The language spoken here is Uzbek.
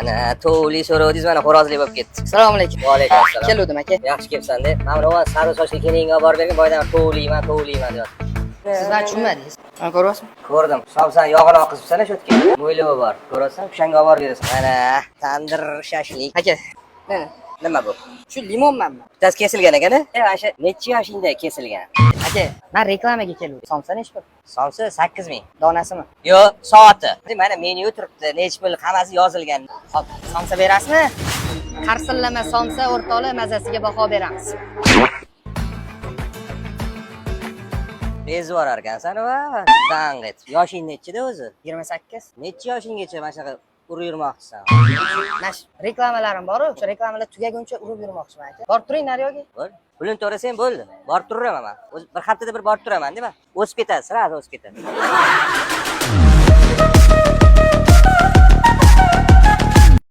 Ana to'g'ri so'rovdingiz, mana xo'rozlik bo'lib ketdi. Assalomu alaykum. Va alaykum assalom. Keluvdim aka. Yaxshi kelibsan deb. Mana bu sari sochli kelinga borib bergan, boydan to'g'riyman deyapti. Siz nima tushunmadingiz? Mana ko'ryapsizmi? Ko'rdim. Somsan yog'ini oqizibsan shu yerga. Mo'ylovi bor. Ko'rasan, o'shanga olib berasan. Mana tandir shashlik. Aka, mana Nima bu? shu limonmanmi? Bittasi kesilgan ekan-a? O'sha necha yoshingda kesilgan? Aka, men reklamaga keldim. Somsa nechi pul? Somsa 8000. Donasimi? Yo'q, soati. Mana menyu turibdi, necha pul hammasi yozilgan. Hop, somsa berasizmi? Qarsillama somsa o'rtoqlar mazasiga baho beramiz. Bezvor ekansan va dang'it. Yoshing nechida o'zi? 28. Necha yoshinggacha mana shunaqa urib yurmoqchisan? Mana shu reklamalarim bor-ku, o'sha reklamalar tugaguncha urib yurmoqchiman aka. Borib turing naryoga. Bo'l. Pulini to'lasang bo'ldi. Borib turaman men. Bir haftada bir borib turaman, deyman. O'sib ketasiz, sira o'sib ketadi.